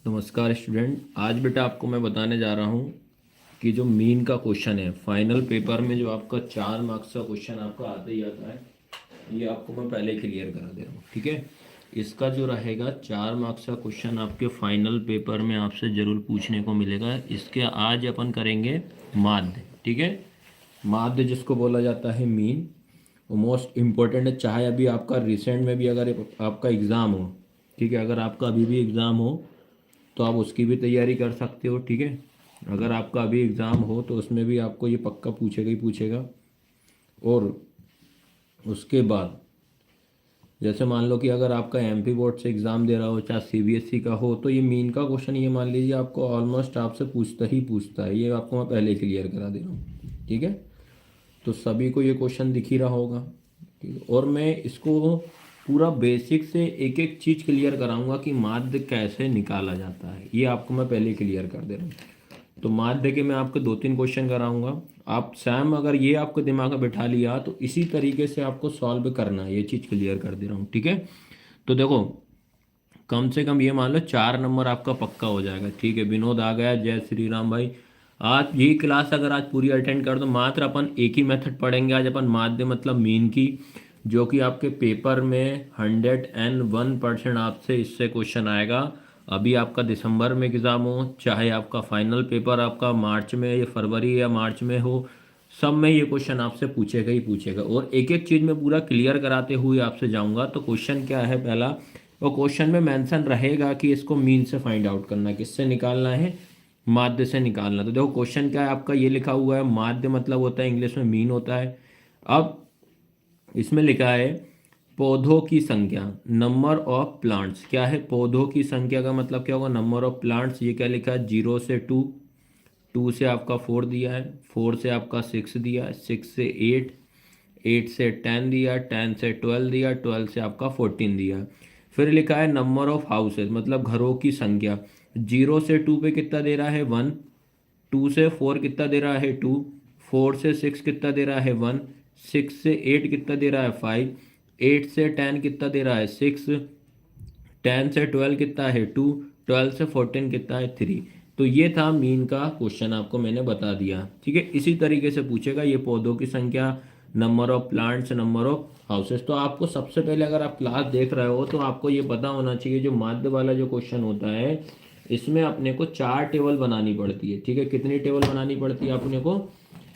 नमस्कार स्टूडेंट। आज बेटा आपको मैं बताने जा रहा हूँ कि जो मीन का क्वेश्चन है फाइनल पेपर में, जो आपका 4 मार्क्स का क्वेश्चन आपका आता ही आता है, ये आपको मैं पहले क्लियर करा दे रहा हूँ। ठीक है, इसका जो रहेगा 4 मार्क्स का क्वेश्चन आपके फाइनल पेपर में आपसे ज़रूर पूछने को मिलेगा। इसके आज अपन करेंगे माध्य। ठीक है, माध्य जिसको बोला जाता है मीन, वो मोस्ट इम्पोर्टेंट है। चाहे अभी आपका रिसेंट में भी अगर आपका एग्ज़ाम हो, ठीक है, अगर आपका अभी भी एग्ज़ाम हो तो आप उसकी भी तैयारी कर सकते हो। ठीक है, अगर आपका अभी एग्ज़ाम हो तो उसमें भी आपको ये पक्का पूछेगा ही पूछेगा। और उसके बाद जैसे मान लो कि अगर आपका एमपी बोर्ड से एग्ज़ाम दे रहा हो, चाहे सीबीएसई का हो, तो ये मीन का क्वेश्चन ये मान लीजिए आपको ऑलमोस्ट आपसे पूछता ही पूछता है। ये आपको मैं पहले क्लियर करा दे रहा हूँ। ठीक है, तो सभी को ये क्वेश्चन दिख ही रहा होगा। ठीक है, और मैं इसको पूरा बेसिक से एक एक चीज़ क्लियर कराऊंगा कि माध्य कैसे निकाला जाता है, ये आपको मैं पहले क्लियर कर दे रहा हूँ। तो माध्य के मैं आपको 2-3 क्वेश्चन कराऊंगा। आप सैम अगर ये आपको दिमाग में बैठा लिया तो इसी तरीके से आपको सॉल्व करना है। ये चीज़ क्लियर कर दे रहा हूँ। ठीक है, तो देखो, कम से कम ये मान लो 4 नंबर आपका पक्का हो जाएगा। ठीक है, विनोद आ गया, जय श्री राम भाई। आज ये क्लास अगर आज पूरी अटेंड कर दो, मात्र अपन एक ही मेथड पढ़ेंगे आज अपन, माध्य मतलब मीन की, जो कि आपके पेपर में 101% आपसे इससे क्वेश्चन आएगा। अभी आपका दिसंबर में एग्ज़ाम हो, चाहे आपका फाइनल पेपर आपका मार्च में या फरवरी या मार्च में हो, सब में ये क्वेश्चन आपसे पूछेगा ही पूछेगा। और एक एक चीज़ में पूरा क्लियर कराते हुए आपसे जाऊंगा। तो क्वेश्चन क्या है पहला, वो क्वेश्चन में मेंशन रहेगा कि इसको मीन से फाइंड आउट करना है। किससे निकालना है? माध्य से निकालना। तो देखो क्वेश्चन क्या है आपका, ये लिखा हुआ है माध्य मतलब होता है इंग्लिश में मीन होता है। अब इसमें लिखा है पौधों की संख्या, नंबर ऑफ प्लांट्स। क्या है? पौधों की संख्या का मतलब क्या होगा? Number of plants. ये क्या लिखा है? 0 से 2, 2 से आपका 4 दिया है, 4 से आपका 6 दिया है, 6 से 8, 8 से 10 दिया, 10 से 12 दिया, 12 से आपका 14 दिया। फिर लिखा है नंबर ऑफ हाउसेज मतलब घरों की संख्या। 0 से 2 पे कितना दे रहा है? 1। 2 से 4 कितना दे रहा है? 2। 4 से 6 कितना दे रहा है? 1। 6 से 8 कितना दे रहा है? 5। 8 से 10 कितना दे रहा है? 6। 10 से 12 कितना है? 2। 12 से 14 कितना है? 3। तो ये था मीन का क्वेश्चन, आपको मैंने बता दिया। ठीक है, इसी तरीके से पूछेगा ये पौधों की संख्या, number of plants, number of houses. तो आपको सबसे पहले अगर आप क्लास देख रहे हो तो आपको ये पता होना चाहिए, जो माध्य वाला जो क्वेश्चन होता है इसमें अपने को 4 टेबल बनानी पड़ती है। ठीक है, कितनी टेबल बनानी पड़ती है अपने को?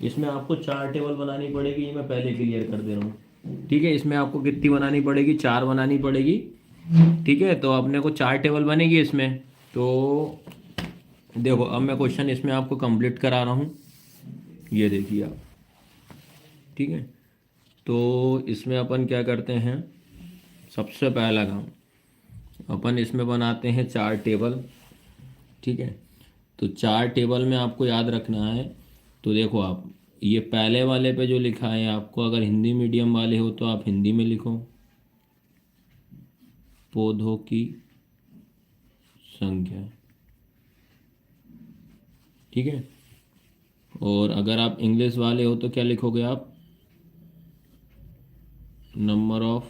इसमें आपको 4 टेबल बनानी पड़ेगी। ये मैं पहले क्लियर कर दे रहा हूँ। ठीक है, इसमें आपको कितनी बनानी पड़ेगी? 4 बनानी पड़ेगी। ठीक है, तो अपने को 4 टेबल बनेगी इसमें। तो देखो, अब मैं क्वेश्चन इसमें आपको कंप्लीट करा रहा हूँ, ये देखिए आप। ठीक है, तो इसमें अपन क्या करते हैं, सबसे पहला काम अपन इसमें बनाते हैं 4 टेबल। ठीक है, तो 4 टेबल में आपको याद रखना है। तो देखो आप, ये पहले वाले पे जो लिखा है, आपको अगर हिंदी मीडियम वाले हो तो आप हिंदी में लिखो, पौधों की संख्या। ठीक है, और अगर आप इंग्लिश वाले हो तो क्या लिखोगे आप? नंबर ऑफ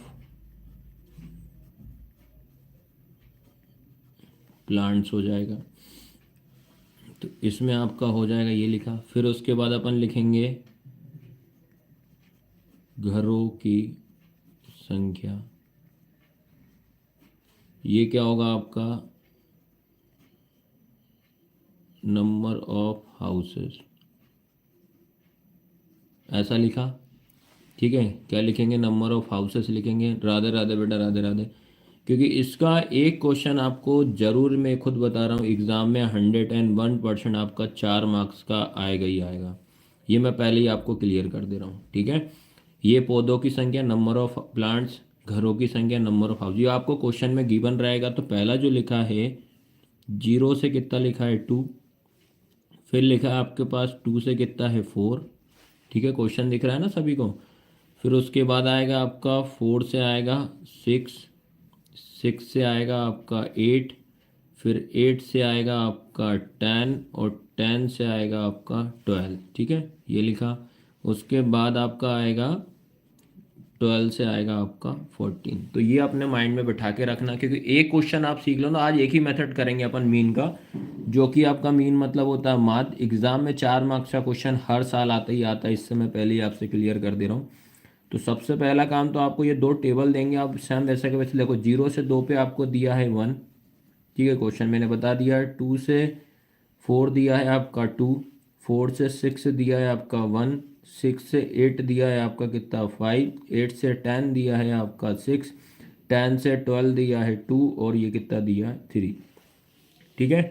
प्लांट्स हो जाएगा। तो इसमें आपका हो जाएगा ये लिखा। फिर उसके बाद अपन लिखेंगे घरों की संख्या। ये क्या होगा आपका? नंबर ऑफ हाउसेस, ऐसा लिखा। ठीक है, क्या लिखेंगे? नंबर ऑफ हाउसेस लिखेंगे। राधे राधे बेटा, राधे राधे। क्योंकि इसका एक क्वेश्चन आपको जरूर, मैं खुद बता रहा हूँ, एग्जाम में 101% आपका 4 मार्क्स का आएगा ही आएगा। ये मैं पहले ही आपको क्लियर कर दे रहा हूँ। ठीक है, ये पौधों की संख्या, नंबर ऑफ प्लांट्स, घरों की संख्या, नंबर ऑफ हाउस, ये आपको क्वेश्चन में गिवन रहेगा। तो पहला जो लिखा है 0 से कितना लिखा है? 2। फिर लिखा है आपके पास 2 से कितना है? 4। ठीक है, क्वेश्चन दिख रहा है ना सभी को? फिर उसके बाद आएगा आपका 4 से आएगा 6, 6 से आएगा आपका 8, फिर 8 से आएगा आपका 10, और 10 से आएगा आपका 12। ठीक है, ये लिखा। उसके बाद आपका आएगा 12 से आएगा आपका 14। तो ये अपने माइंड में बिठा के रखना, क्योंकि एक क्वेश्चन आप सीख लो ना। आज एक ही मेथड करेंगे अपन मीन का, जो कि आपका मीन मतलब होता है माध्य। एग्जाम में 4 मार्क्स का क्वेश्चन हर साल आता ही आता है, इससे मैं पहले ही आपसे क्लियर कर दे रहा हूँ। तो सबसे पहला काम तो आपको ये 2 टेबल देंगे, आप सेम वैसे के वैसे देखो। 0 से 2 पे आपको दिया है 1, ठीक है, क्वेश्चन मैंने बता दिया है। 2 से 4 दिया है आपका 2, 4 से 6 दिया है आपका 1, 6 से 8 दिया है आपका कितना 5, 8 से 10 दिया है आपका 6, 10 से 12 दिया है 2, और ये कितना दिया है 3, ठीक है।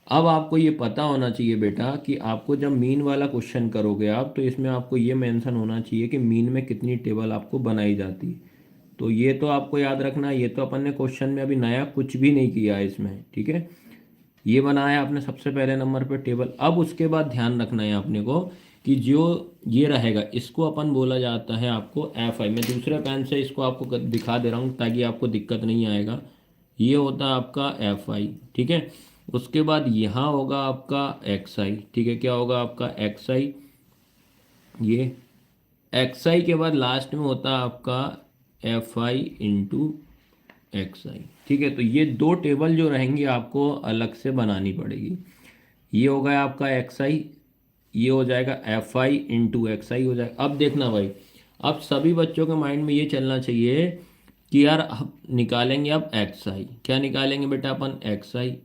अब आपको ये पता होना चाहिए बेटा कि आपको जब मीन वाला क्वेश्चन करोगे आप, तो इसमें आपको ये मेंशन होना चाहिए कि मीन में कितनी टेबल आपको बनाई जाती है। तो ये तो आपको याद रखना, ये तो अपन ने क्वेश्चन में अभी नया कुछ भी नहीं किया है इसमें, ठीक है। ये बनाया आपने सबसे पहले नंबर पे टेबल। अब उसके बाद ध्यान रखना है अपने को कि जो ये रहेगा इसको अपन बोला जाता है आपको एफ आई। मैं दूसरे पेन से इसको आपको दिखा दे रहा हूँ ताकि आपको दिक्कत नहीं आएगा। ये होता है आपका एफ आई, ठीक है। उसके बाद यहाँ होगा आपका एक्स आई, ठीक है। क्या होगा आपका एक्स आई, ये एक्स आई के बाद लास्ट में होता है आपका एफ आई इंटू एक्स आई, ठीक है। तो ये 2 टेबल जो रहेंगी आपको अलग से बनानी पड़ेगी। ये हो गया आपका एक्स आई, ये हो जाएगा एफ आई इंटू एक्स आई हो जाएगा। अब देखना भाई, अब सभी बच्चों के माइंड में ये चलना चाहिए कि यार अब निकालेंगे अब एक्स आई। क्या निकालेंगे बेटा अपन एक्स आई।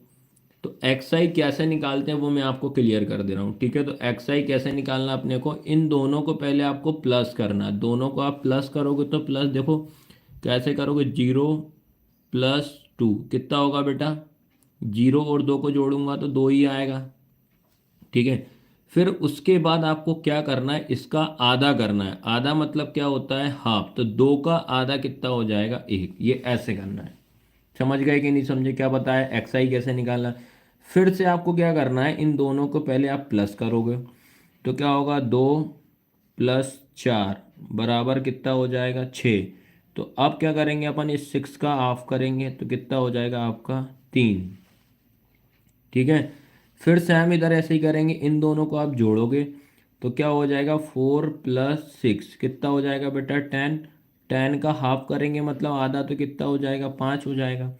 तो एक्स आई कैसे निकालते हैं वो मैं आपको क्लियर कर दे रहा हूँ, ठीक है। तो एक्स आई कैसे निकालना अपने को, इन दोनों को पहले आपको प्लस करना है। दोनों को आप प्लस करोगे तो प्लस देखो कैसे करोगे, 0 + 2 कितना होगा बेटा, 0 और 2 को जोड़ूंगा तो 2 ही आएगा, ठीक है। फिर उसके बाद आपको क्या करना है, इसका आधा करना है। आधा मतलब क्या होता है, हाफ। तो 2 का आधा कितना हो जाएगा 1, ये ऐसे करना है। समझ गए कि नहीं समझे, क्या बताया एक्स आई कैसे निकालना है। फिर से आपको क्या करना है, इन दोनों को पहले आप प्लस करोगे तो क्या होगा, 2 + 4 बराबर कितना हो जाएगा 6। तो अब क्या करेंगे अपन, इस 6 का हाफ करेंगे तो कितना हो जाएगा आपका 3, ठीक है। फिर से हम इधर ऐसे ही करेंगे, इन दोनों को आप जोड़ोगे तो क्या हो जाएगा, 4 + 6 कितना हो जाएगा बेटा 10। 10 का हाफ करेंगे मतलब आधा, तो कितना हो जाएगा 5 हो जाएगा।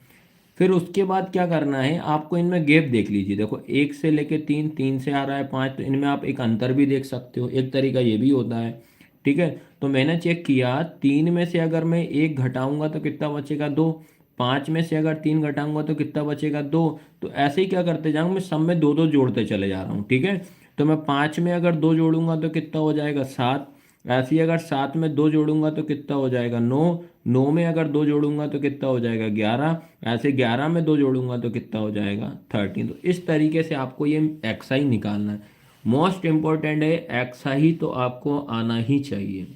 फिर उसके बाद क्या करना है, आपको इनमें गैप देख लीजिए। देखो 1 से लेके 3, 3 से आ रहा है 5, तो इनमें आप एक अंतर भी देख सकते हो। एक तरीका ये भी होता है, ठीक है। तो मैंने चेक किया, 3 में से अगर मैं 1 घटाऊंगा तो कितना बचेगा 2, 5 में से अगर 3 घटाऊंगा तो कितना बचेगा 2। तो ऐसे ही क्या करते जाऊंगा, मैं सब में 2 2 जोड़ते चले जा रहा हूँ, ठीक है। तो मैं 5 में अगर 2 जोड़ूंगा तो कितना हो जाएगा 7। ऐसे ही अगर 7 में 2 जोड़ूंगा तो कितना हो जाएगा 9। 9 में अगर 2 जोड़ूंगा तो कितना हो जाएगा 11। ऐसे 11 में 2 जोड़ूंगा तो कितना हो जाएगा 13। तो इस तरीके से आपको ये एक्सआई निकालना है। मोस्ट इम्पोर्टेंट है एक्सआई, तो आपको आना ही चाहिए।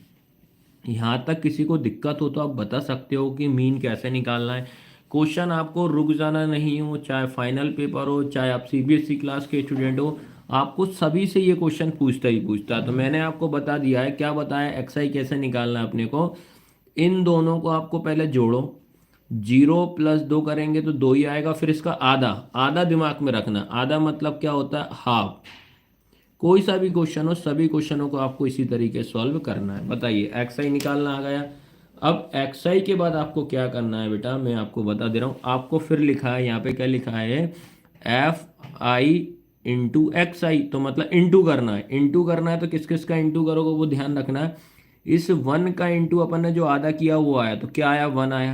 यहाँ तक किसी को दिक्कत हो तो आप बता सकते हो कि मीन कैसे निकालना है। क्वेश्चन आपको रुक जाना नहीं हो, चाहे फाइनल पेपर हो, चाहे आप सीबीएसई क्लास के स्टूडेंट हो, आपको सभी से ये क्वेश्चन पूछता ही पूछता है। तो मैंने आपको बता दिया है, क्या बताया, एक्सआई कैसे निकालना है अपने को। इन दोनों को आपको पहले जोड़ो, 0 + 2 करेंगे तो 2 ही आएगा। फिर इसका आधा, आधा दिमाग में रखना, आधा मतलब क्या होता है, हाफ। कोई सा भी क्वेश्चन हो, सभी क्वेश्चनों को आपको इसी तरीके सॉल्व करना है। बताइए एक्स आई निकालना आ गया। अब एक्स आई के बाद आपको क्या करना है बेटा, मैं आपको बता दे रहा हूँ। आपको फिर लिखा है यहाँ पे, क्या लिखा है, एफ आई इंटू एक्स आई। तो मतलब इंटू करना है, इंटू करना है तो किस किस का इंटू करोगे वो ध्यान रखना है। इस 1 का इंटू अपन ने जो आधा किया वो आया, तो क्या आया 1 आया।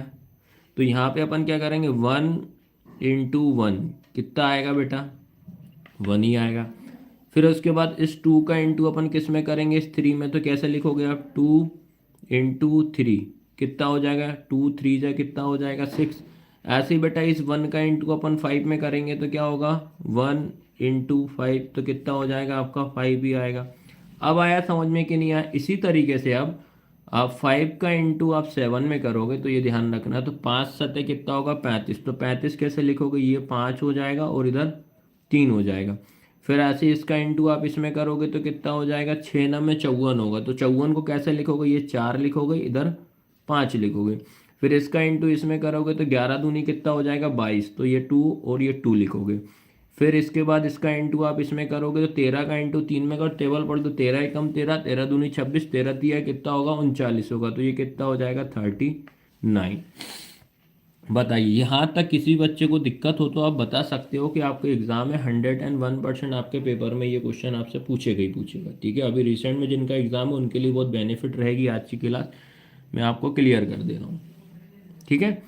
तो यहाँ पे अपन क्या करेंगे, 1 × 1 कितना आएगा बेटा 1 ही आएगा। फिर उसके बाद इस 2 का इंटू अपन किस में करेंगे, इस 3 में। तो कैसे लिखोगे आप, 2 × 3 कितना हो जाएगा, 2 3 जा कितना हो जाएगा 6। ऐसे ही बेटा इस 1 का इंटू अपन 5 में करेंगे तो क्या होगा, 1 × 5 तो कितना हो जाएगा आपका 5 ही आएगा। अब आया समझ में कि नहीं आया। इसी तरीके से अब आप 5 का इंटू आप 7 में करोगे तो ये ध्यान रखना। तो 5 7 कितना होगा 35। तो 35 कैसे लिखोगे, ये 5 हो जाएगा और इधर 3 हो जाएगा। फिर ऐसे इसका इंटू आप इसमें करोगे तो कितना हो जाएगा, 6 9 में 54 होगा। तो 54 को कैसे लिखोगे, ये 4 लिखोगे, इधर 5 लिखोगे। फिर इसका इंटू इसमें करोगे तो 11 दूनी कितना हो जाएगा 22। तो ये 2 और ये 2 लिखोगे। फिर इसके बाद इसका इंटू आप इसमें करोगे तो 13 का इंटू 3 में करो, टेबल पढ़ दो, 13 एकम 13, 13 दूनी 26, 13 तिया कितना होगा 39 होगा, तो ये कितना हो जाएगा 39। बताइए, यहाँ तक किसी बच्चे को दिक्कत हो तो आप बता सकते हो कि आपके एग्जाम में 101% आपके पेपर में ये क्वेश्चन आपसे पूछेगा ही पूछेगा। ठीक है, अभी रिसेंट में जिनका एग्जाम है उनके लिए बहुत बेनिफिट रहेगी आज की क्लास, मैं आपको क्लियर कर दे रहा हूँ। ठीक है,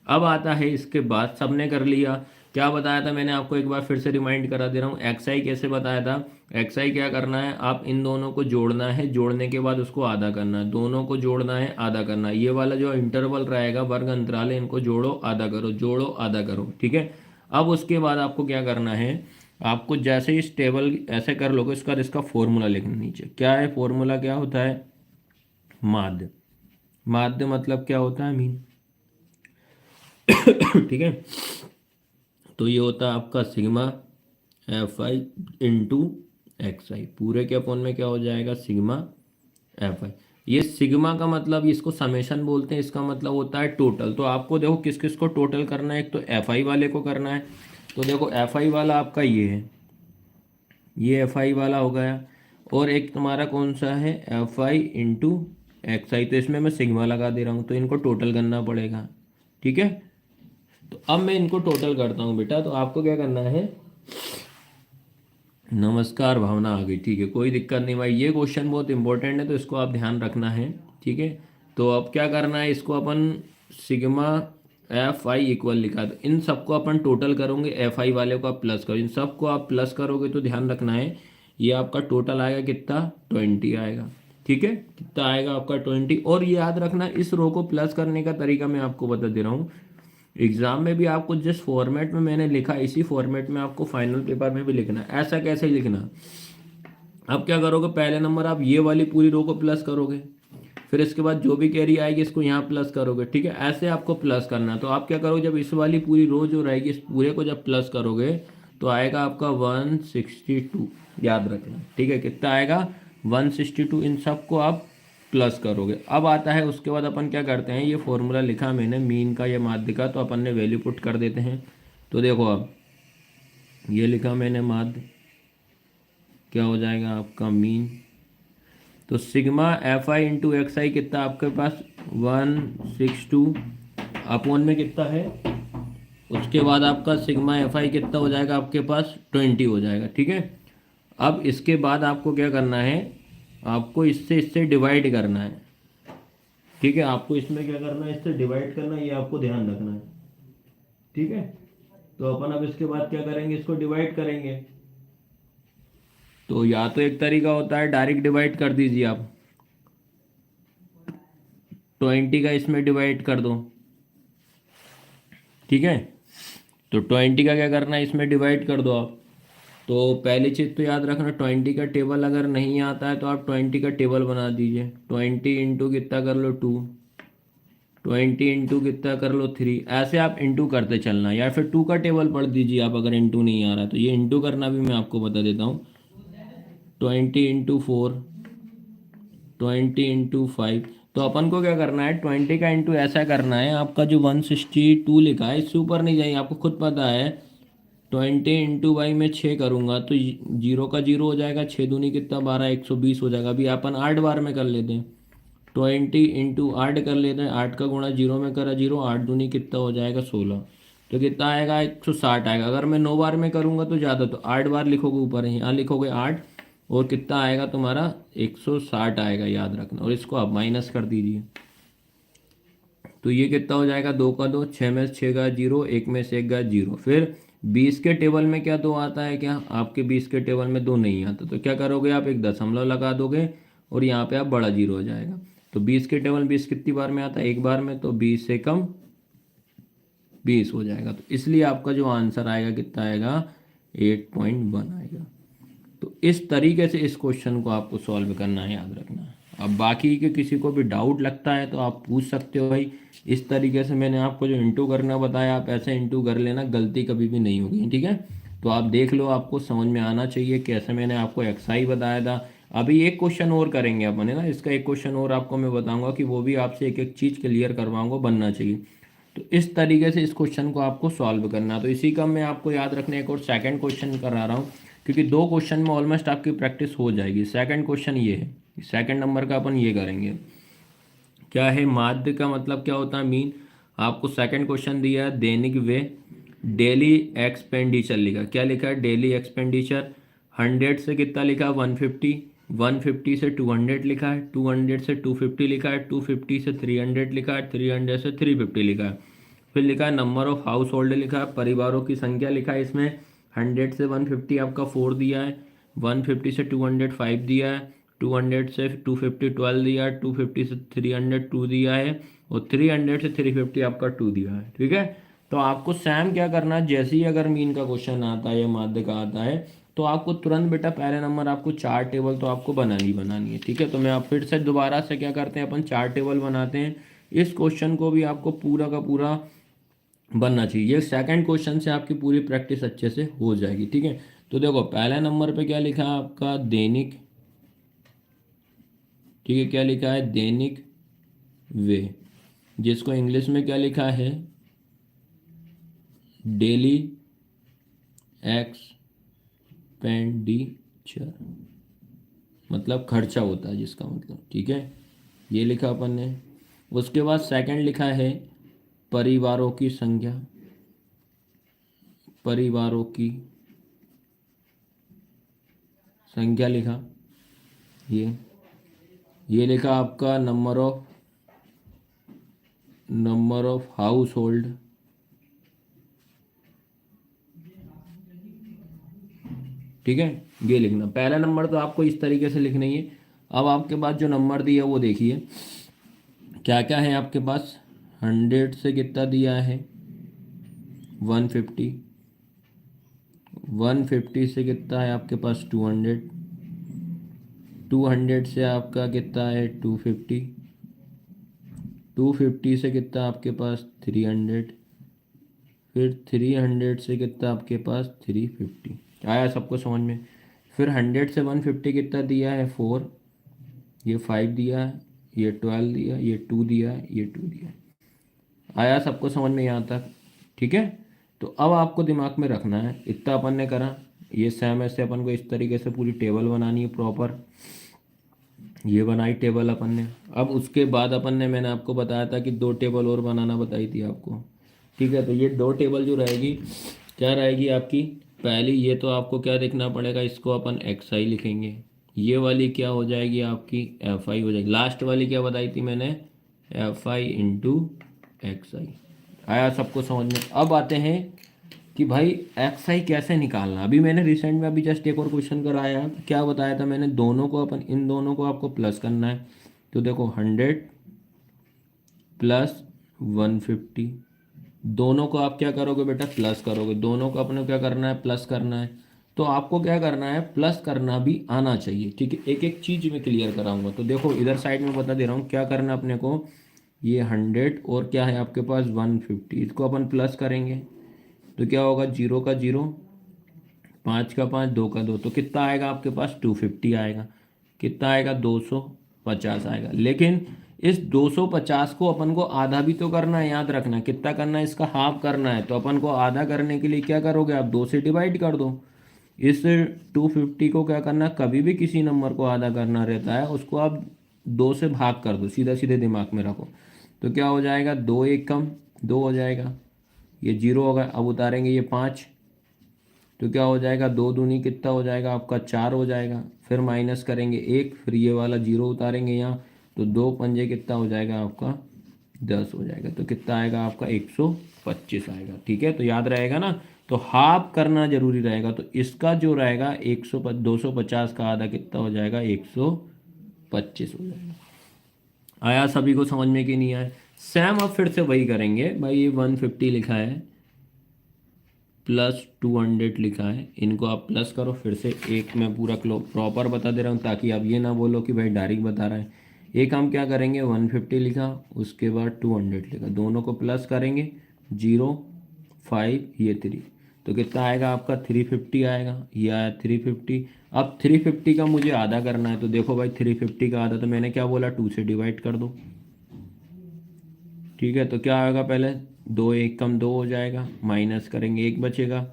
अब आता है इसके बाद सबने कर लिया, क्या बताया था मैंने आपको एक बार फिर से रिमाइंड करा दे रहा हूँ, एक्स आई कैसे बताया था। एक्स आई क्या करना है, आप इन दोनों को जोड़ना है, जोड़ने के बाद उसको आधा करना है, दोनों को जोड़ना है आधा करना है, ये वाला जो इंटरवल रहेगा वर्ग अंतराल है इनको जोड़ो आधा करो, जोड़ो आधा करो। ठीक है, अब उसके बाद आपको क्या करना है, आपको जैसे इस टेबल ऐसे कर लोगे उसका इसका फॉर्मूला लिखना नीचे, क्या है फॉर्मूला, क्या होता है माध्य। माध्य मतलब क्या होता है मीन। ठीक है, तो ये होता है आपका sigma F I into X I, पूरे के अपॉन में क्या हो जाएगा सिग्मा एफ आई। ये सिग्मा का मतलब इसको समेशन बोलते हैं, इसका मतलब होता है टोटल। तो आपको देखो किस किस को टोटल करना है, एक तो एफ आई वाले को करना है, तो देखो एफ आई वाला आपका ये है, ये एफ आई वाला हो गया, और एक तुम्हारा कौन सा है एफ आई इंटू एक्स आई, तो इसमें मैं सिग्मा लगा दे रहा हूँ, तो इनको टोटल करना पड़ेगा। ठीक है, तो अब मैं इनको टोटल करता हूँ बेटा, तो आपको क्या करना है, नमस्कार भावना आ गई, ठीक है कोई दिक्कत नहीं भाई, ये क्वेश्चन बहुत इंपॉर्टेंट है तो इसको आप ध्यान रखना है। ठीक है, तो अब क्या करना है, इसको अपन सिग्मा एफ आई इक्वल लिखा, तो इन सबको अपन टोटल करोगे, एफ आई वाले को आप प्लस करो, इन सबको आप प्लस करोगे तो ध्यान रखना है ये आपका टोटल आएगा कितना 20 आएगा। ठीक है, कितना आएगा आपका 20, और ये याद रखना इस रो को प्लस करने का तरीका मैं आपको बता दे रहा हूँ, एग्जाम में भी आपको जिस फॉर्मेट में मैंने लिखा इसी फॉर्मेट में आपको फाइनल पेपर में भी लिखना है। ऐसा कैसे लिखना, अब क्या करोगे, पहले नंबर आप ये वाली पूरी रो को प्लस करोगे, फिर इसके बाद जो भी कैरी आएगी इसको यहाँ प्लस करोगे। ठीक है, ऐसे आपको प्लस करना है। तो आप क्या करोगे, जब इस वाली पूरी रो जो रहेगी इस पूरे को जब प्लस करोगे तो आएगा आपका 162, याद रखना। ठीक है, कितना आएगा 162, इन सबको आप प्लस करोगे। अब आता है उसके बाद अपन क्या करते हैं, ये फॉर्मूला लिखा मैंने मीन का या माध्य का, तो अपन ने वैल्यू पुट कर देते हैं। तो देखो अब ये लिखा मैंने माध्य, क्या हो जाएगा आपका मीन, तो sigma F I into X I कितना आपके पास 162 अपॉन में कितना है, उसके बाद आपका सिग्मा एफ आई कितना हो जाएगा आपके पास 20 हो जाएगा। ठीक है, अब इसके बाद आपको क्या करना है, आपको इससे डिवाइड करना है। ठीक है, आपको इसमें क्या करना है, इससे डिवाइड करना है, ये आपको ध्यान रखना है। ठीक है, तो अपन अब इसके बाद क्या करेंगे, इसको डिवाइड करेंगे। तो या तो एक तरीका होता है डायरेक्ट डिवाइड कर दीजिए आप, 20 का इसमें डिवाइड कर दो। ठीक है, तो 20 का क्या करना है, इसमें डिवाइड कर दो आप। तो पहली चीज़ तो याद रखना, 20 का टेबल अगर नहीं आता है तो आप 20 का टेबल बना दीजिए, 20 इंटू कितना कर लो 2, 20 इंटू कितना कर लो 3, ऐसे आप इंटू करते चलना, या फिर 2 का टेबल पढ़ दीजिए आप अगर इंटू नहीं आ रहा तो। ये इंटू करना भी मैं आपको बता देता हूँ, 20 इंटू 4, 20 इंटू 5। तो अपन को क्या करना है, 20 का इंटू ऐसा करना है, आपका जो 162 लिखा है इससे ऊपर नहीं जाइए, आपको खुद पता है 20 इंटू बाई में 6 करूँगा तो जीरो का जीरो हो जाएगा, 6 दूनी कितना 12, 120 हो जाएगा। अभी अपन 8 बार में कर लेते हैं, 20 इंटू 8 कर लेते हैं, 8 का गुणा जीरो में करा जीरो, 8 दूनी कितना हो जाएगा 16, तो कितना आएगा 160 आएगा। अगर मैं 9 बार में करूँगा तो ज़्यादा, तो 8 बार लिखोगे ऊपर, यहाँ लिखोगे 8 और कितना आएगा तुम्हारा 160 आएगा, याद रखना। और इसको आप माइनस कर दीजिए, तो ये कितना हो जाएगा 2 का 2, 6 में से 6 गया जीरो, 1 में से 1 गया जीरो। फिर 20 के टेबल में क्या 2 आता है क्या, आपके 20 के टेबल में 2 नहीं आता, तो क्या करोगे आप एक दशमलव लगा दोगे और यहाँ पे आप बड़ा जीरो हो जाएगा। तो 20 के टेबल 20 कितनी बार में आता है, एक बार में, तो 20 से कम 20 हो जाएगा। तो इसलिए आपका जो आंसर आएगा कितना आएगा 8.1 आएगा। तो इस तरीके से इस क्वेश्चन को आपको सॉल्व करना है, याद रखना। अब बाकी के किसी को भी डाउट लगता है तो आप पूछ सकते हो भाई। इस तरीके से मैंने आपको जो इंटू करना बताया आप ऐसे इंटू कर लेना, गलती कभी भी नहीं होगी। ठीक है, तो आप देख लो, आपको समझ में आना चाहिए कैसे मैंने आपको एक्सरसाइज बताया था। अभी एक क्वेश्चन और करेंगे अपन, है ना, इसका एक क्वेश्चन और आपको मैं बताऊंगा कि वो भी आपसे एक एक चीज़ क्लियर करवाऊंगा, बनना चाहिए। तो इस तरीके से इस क्वेश्चन को आपको सॉल्व करना। तो इसी का मैं आपको याद रखने एक और सेकंड क्वेश्चन करा रहा हूँ, क्योंकि दो क्वेश्चन में ऑलमोस्ट आपकी प्रैक्टिस हो जाएगी। सेकंड क्वेश्चन ये है, सेकंड नंबर का अपन ये करेंगे। क्या है माध्य का मतलब क्या होता है, मीन। आपको सेकंड क्वेश्चन दिया है दैनिक वे डेली एक्सपेंडिचर लिखा। क्या लिखा है, डेली एक्सपेंडिचर। 100 से कितना लिखा है, 150। 150 से 200 लिखा है, 200 से 250 लिखा है, 250 से 300 लिखा है, 300 से 350 लिखा है। फिर लिखा है नंबर ऑफ हाउस होल्ड लिखा है, परिवारों की संख्या लिखा है इसमें। 100 से 150 आपका 4 दिया है, 150 से 200 5 दिया है, 200 से 250 12 दिया है, 250 से 300 2 दिया है, और 300 से 350 आपका 2 दिया है। ठीक है, तो आपको सैम क्या करना है, जैसे ही अगर मीन का क्वेश्चन आता है या माध्य का आता है, तो आपको तुरंत बेटा पहले नंबर आपको चार टेबल तो आपको बनानी है। ठीक है, तो मैं आप फिर से दोबारा से क्या करते हैं, अपन चार टेबल बनाते हैं। इस क्वेश्चन को भी आपको पूरा का पूरा बनना चाहिए। ये सेकंड क्वेश्चन से आपकी पूरी प्रैक्टिस अच्छे से हो जाएगी। ठीक है, तो देखो पहले नंबर पे क्या लिखा है आपका, दैनिक। ठीक है, क्या लिखा है, दैनिक वे, जिसको इंग्लिश में क्या लिखा है, डेली एक्सपेंडिचर, मतलब खर्चा होता है जिसका मतलब। ठीक है, ये लिखा अपन ने। उसके बाद सेकंड लिखा है परिवारों की संख्या, परिवारों की संख्या लिखा। ये लिखा आपका नंबर ऑफ हाउस होल्ड। ठीक है, ये लिखना। पहला नंबर तो आपको इस तरीके से लिखना ही है। अब आपके पास जो नंबर दिया वो देखिए क्या क्या है आपके पास। 100 से कितना दिया है, 150। 150 से कितना है आपके पास, 200। 200 से आपका कितना है, 250। 250 से कितना आपके पास, 300। फिर 300 से कितना आपके पास, 350। आया सबको समझ में। फिर 100 से 150 कितना दिया है, 4। ये 5 दिया है, ये 12 दिया, ये 2 दिया है, ये 2 दिया है। आया सबको समझ में यहाँ तक। ठीक है, तो अब आपको दिमाग में रखना है, इतना अपन ने करा। ये सेम ऐसे अपन को इस तरीके से पूरी टेबल बनानी है प्रॉपर। ये बनाई टेबल अपन ने। अब उसके बाद अपन ने, मैंने आपको बताया था कि दो टेबल और बनाना बताई थी आपको। ठीक है, तो ये दो टेबल जो रहेगी, क्या रहेगी आपकी, पहली ये तो आपको क्या देखना पड़ेगा, इसको अपन एक्स आई लिखेंगे। ये वाली क्या हो जाएगी आपकी, एफ आई हो जाएगी। लास्ट वाली क्या बताई थी मैंने, एफ आई इंटू एक्स आई। आया सबको समझ में। अब आते हैं कि भाई एक्स आई कैसे निकालना। अभी मैंने रिसेंट में अभी जस्ट एक और क्वेश्चन कराया, क्या बताया था मैंने, दोनों को अपन, इन दोनों को आपको प्लस करना है। तो देखो 100 प्लस 150, दोनों को आप क्या करोगे बेटा, प्लस करोगे। दोनों को अपने क्या करना है, प्लस करना है। तो आपको क्या करना है, प्लस करना भी आना चाहिए। ठीक है, एक एक चीज में क्लियर कराऊंगा। तो देखो इधर साइड में बता दे रहा हूँ क्या करना है अपने को। ये 100 और क्या है आपके पास 150, इसको अपन प्लस करेंगे तो क्या होगा, 0 का 0, 5 का 5, 2 का 2, तो कितना आएगा आपके पास, 250 आएगा। कितना आएगा, 250 आएगा। लेकिन इस 250 को अपन को आधा भी तो करना है, याद रखना। कितना करना है, इसका हाफ करना है। तो अपन को आधा करने के लिए क्या करोगे आप, 2 से डिवाइड कर दो। इस 250 को क्या करना, कभी भी किसी नंबर को आधा करना रहता है उसको आप 2 से भाग कर दो, सीधा सीधे दिमाग में रखो। तो क्या हो जाएगा, 2 एक कम 2 हो जाएगा, ये 0 होगा। अब उतारेंगे ये 5, तो क्या हो जाएगा, 2 दूनी कितना हो जाएगा आपका, 4 हो जाएगा। फिर माइनस करेंगे 1, फिर ये वाला 0 उतारेंगे यहाँ, तो 2 पंजे कितना हो जाएगा आपका, 10 हो जाएगा। तो कितना आएगा आपका, 125 आएगा। ठीक है, तो याद रहेगा ना। तो हाफ करना जरूरी रहेगा। तो इसका जो रहेगा 250 का आधा कितना हो जाएगा, 125 हो जाएगा। आया सभी को समझ में कि नहीं आया। सेम अब फिर से वही करेंगे भाई। ये 150 लिखा है प्लस 200 लिखा है, इनको आप प्लस करो। फिर से एक मैं पूरा प्रॉपर बता दे रहा हूँ ताकि आप ये ना बोलो कि भाई डायरेक्ट बता रहा है। एक हम क्या करेंगे, 150 लिखा, उसके बाद 200 लिखा, दोनों को प्लस करेंगे। 0 5 ये 3, तो कितना आएगा आपका, 350 आएगा। ये आया 350। अब 350 का मुझे आधा करना है। तो देखो भाई 350 का आधा तो मैंने क्या बोला, 2 से डिवाइड कर दो। ठीक है, तो क्या आएगा, पहले 2 1 कम 2 हो जाएगा, माइनस करेंगे 1 बचेगा,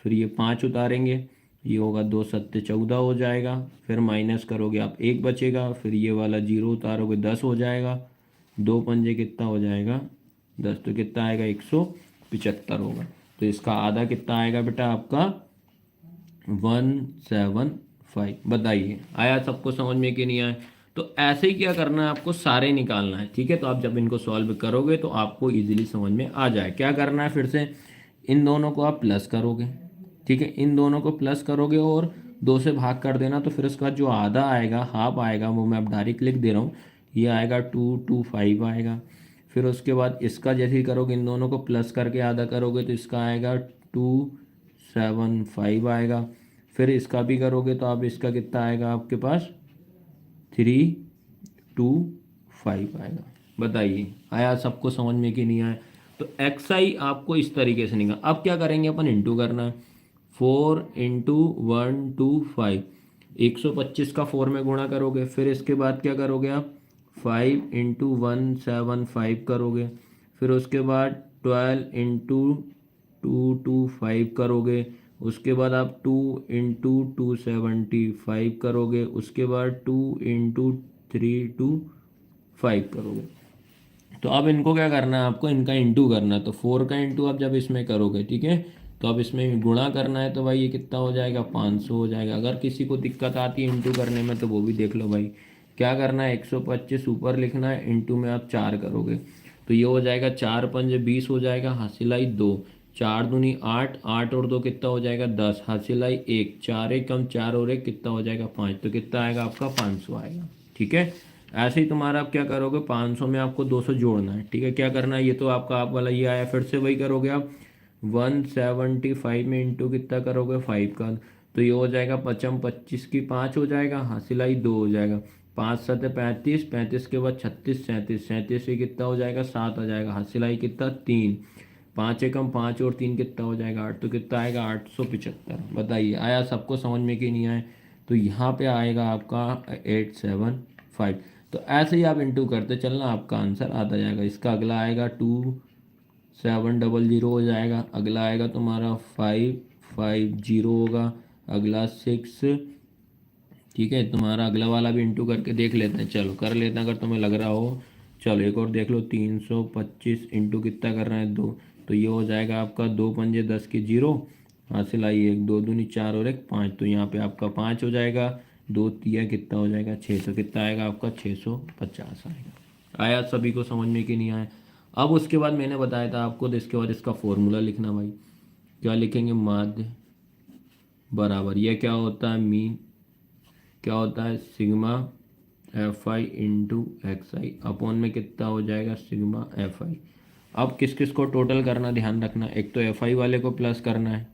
फिर ये 5 उतारेंगे, ये होगा 2 सत्ते 14 हो जाएगा, फिर माइनस करोगे आप 1 बचेगा, फिर ये वाला 0 उतारोगे 10 हो जाएगा, 2 पंजे कितना हो जाएगा 10, तो कितना आएगा 175 होगा। तो इसका आधा कितना आएगा बेटा आपका 175। बताइए आया सबको समझ में कि नहीं आया? तो ऐसे ही क्या करना है आपको, सारे निकालना है, ठीक है। तो आप जब इनको सॉल्व करोगे तो आपको इजीली समझ में आ जाए। क्या करना है, फिर से इन दोनों को आप प्लस करोगे, ठीक है, इन दोनों को प्लस करोगे और 2 से भाग कर देना, तो फिर उसका बाद जो आधा आएगा, हाफ आएगा, वो मैं अब डायरेक्ट लिख दे रहा हूँ, ये आएगा 225 आएगा। फिर उसके बाद इसका जैसे ही करोगे, इन दोनों को प्लस करके आधा करोगे तो इसका आएगा 275 आएगा। फिर इसका भी करोगे तो आप इसका कितना आएगा आपके पास 325 आएगा। बताइए आया सबको समझ में कि नहीं आया? तो एक्स आई आपको इस तरीके से निकाल। अब क्या करेंगे अपन, इंटू करना है, 4 इंटू 125, 125 का 4 में गुणा करोगे, फिर इसके बाद क्या करोगे आप 5 इंटू 175 करोगे, फिर उसके बाद 12 इंटू 225 करोगे, उसके बाद आप 2 इंटू 275 करोगे, उसके बाद 2 इंटू 325 करोगे। तो अब इनको क्या करना है आपको, इनका इंटू करना है। तो 4 का इंटू आप जब इसमें करोगे, ठीक है, तो अब इसमें गुणा करना है, तो भाई ये कितना हो जाएगा 500 हो जाएगा। अगर किसी को दिक्कत आती है इंटू करने में तो वो भी देख लो भाई। क्या करना है, 125 ऊपर लिखना है, इंटू में आप 4 करोगे, तो ये हो जाएगा 4 पंजे 20 हो जाएगा, हासिलाई 2, 4 दूनी 8, 8 और 2 कितना हो जाएगा 10, हासिलाई 1, 4 एक कम 4 और 1 कितना हो जाएगा 5, तो कितना आएगा आपका 500 आएगा। ठीक है, ऐसे ही तुम्हारा आप क्या करोगे, 500 में आपको 200 जोड़ना है, ठीक है। क्या करना है, ये तो आपका आप वाला ये आया, फिर से वही करोगे आप 175 में इंटू कितना करोगे 5 का, तो ये हो जाएगा 55, 25 की 5 हो जाएगा, हासिलाई 2 हो जाएगा, 5 7 35, 35 के बाद 36, 37, 37 से कितना हो जाएगा 7 आ जाएगा, हासिलाई कितना 3, 5 एकम 5 और 3 कितना हो जाएगा 8, तो कितना आएगा 875। बताइए आया सबको समझ में कि नहीं आया? तो यहाँ पे आएगा आपका 875। तो ऐसे ही आप इंटू करते चलना, आपका आंसर आता जाएगा। इसका अगला आएगा 2700 हो जाएगा, अगला आएगा तुम्हारा 550 होगा, अगला 6, ठीक है। तुम्हारा अगला वाला भी इंटू करके देख लेते हैं, चलो कर लेते हैं अगर तुम्हें लग रहा हो। चलो एक और देख लो, 325 इंटू कितना कर रहे हैं 2, तो ये हो जाएगा आपका 2 पंजे 10 की 0, हासिल आई 1, 2 दूनी 4 और 1 5, तो यहाँ पे आपका 5 हो जाएगा, 2 तिया कितना हो जाएगा 6, तो कितना आएगा आपका 650 आएगा। आया सभी को समझ में कि नहीं आया? अब उसके बाद मैंने बताया था आपको, तो इसके बाद इसका फॉर्मूला लिखना भाई। क्या लिखेंगे, माध्य बराबर, यह क्या होता है मीन, क्या होता है sigma F I into X I, upon में कितना हो जाएगा सिग्मा एफ आई। अब किस किस को टोटल करना ध्यान रखना, एक तो एफ आई वाले को प्लस करना है,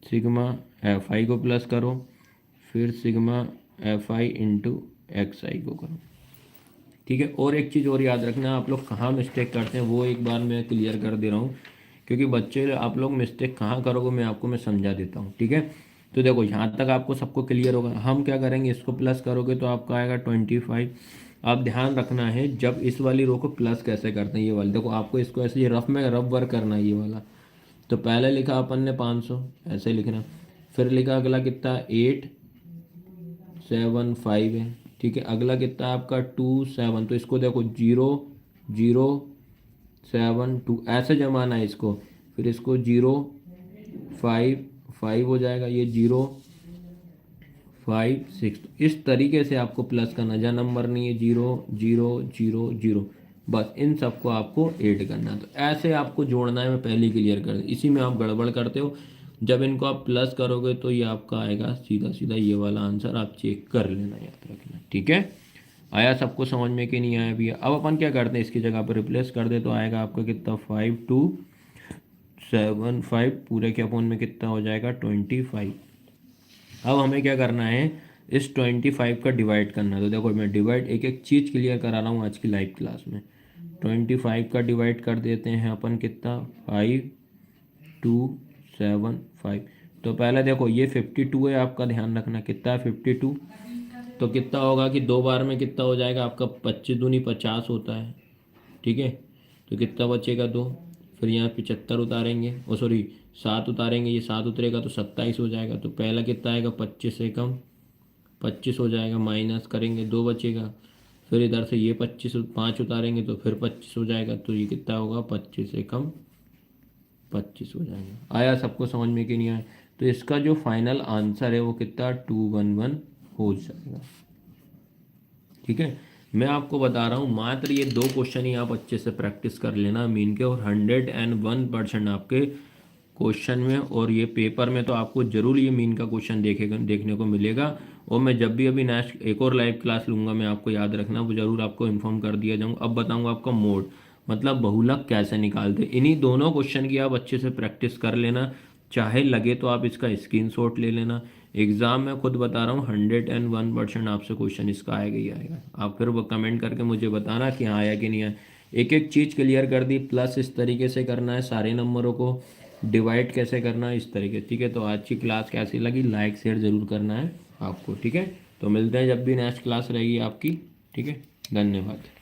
सिग्मा एफ आई को प्लस करो, फिर sigma F I into X I को करो, ठीक है। और एक चीज़ और याद रखना, आप लोग कहाँ मिस्टेक करते हैं वो एक बार मैं क्लियर कर दे रहा हूँ, क्योंकि बच्चे आप लोग मिस्टेक कहाँ करोगे मैं समझा देता हूँ, ठीक है। तो देखो यहाँ तक आपको सबको क्लियर होगा। हम क्या करेंगे, इसको प्लस करोगे तो आपका आएगा 25। आप ध्यान रखना है जब इस वाली रो को प्लस कैसे करते हैं, ये वाली देखो, आपको इसको ऐसे ये रफ में रफ वर्क करना है ये वाला। तो पहले लिखा अपन ने 500, ऐसे लिखना, फिर लिखा अगला कितना 875 है, ठीक है। अगला कितना आपका 27, तो इसको देखो 0072 ऐसे जमाना है इसको, फिर इसको 055 हो जाएगा, ये 056, इस तरीके से आपको प्लस करना, जहाँ नंबर नहीं है 0000, बस इन सबको आपको ऐड करना। तो ऐसे आपको जोड़ना है, मैं पहले क्लियर कर दूँ, इसी में आप गड़बड़ करते हो। जब इनको आप प्लस करोगे तो ये आपका आएगा सीधा सीधा ये वाला आंसर, आप चेक कर लेना, याद रखना, ठीक है। आया सबको समझ में कि नहीं आया भैया? अब अपन क्या करते हैं, इसकी जगह पर रिप्लेस कर दे, तो आएगा आपका कितना 5275 पूरे के अपोन में कितना हो जाएगा 25। अब हमें क्या करना है, इस 25 का डिवाइड करना है। तो देखो मैं डिवाइड एक एक चीज़ क्लियर करा रहा हूँ आज की लाइव क्लास में। 25 का डिवाइड कर देते हैं अपन कितना 5275। तो पहले देखो ये 52 है, आपका ध्यान रखना कितना है 52, तो कितना होगा कि 2 बार में कितना हो जाएगा आपका 25 दूनी 50 होता है, ठीक है। तो कितना बचेगा 2, फिर यहाँ 75 उतारेंगे, ओ सॉरी 7 उतारेंगे, ये 7 उतरेगा तो 27 हो जाएगा। तो पहला कितना आएगा 25 से कम 25 हो जाएगा, माइनस करेंगे 2 बचेगा। फिर इधर से ये 25 5 उतारेंगे तो फिर 25 हो जाएगा। तो ये कितना होगा 25 से कम 25 हो जाएगा। आया सबको समझ में कि नहीं आया? तो इसका जो फाइनल आंसर है वो कितना 211 हो जाएगा। ठीक है, मैं आपको बता रहा हूँ मात्र ये 2 क्वेश्चन ही आप अच्छे से प्रैक्टिस कर लेना मीन के, और 101% आपके क्वेश्चन में और ये पेपर में तो आपको जरूर ये मीन का क्वेश्चन देखने को मिलेगा। और मैं जब भी अभी नेक्स्ट एक और लाइव क्लास लूँगा, मैं आपको याद रखना वो जरूर आपको इन्फॉर्म कर दिया जाऊँगा। अब बताऊँगा आपका मोड मतलब बहुलक कैसे निकालते। इन्हीं दोनों क्वेश्चन की आप अच्छे से प्रैक्टिस कर लेना, चाहे लगे तो आप इसका स्क्रीनशॉट ले लेना। एग्जाम में खुद बता रहा हूँ 101% आपसे क्वेश्चन इसका आएगा ही आएगा। आप फिर वो कमेंट करके मुझे बताना कि हाँ आया कि नहीं आया। एक एक चीज़ क्लियर कर दी, प्लस इस तरीके से करना है, सारे नंबरों को डिवाइड कैसे करना है इस तरीके। ठीक है, तो आज की क्लास कैसी लगी लाइक शेयर ज़रूर करना है आपको। ठीक है, तो मिलते हैं जब भी नेक्स्ट क्लास रहेगी आपकी। ठीक है, धन्यवाद।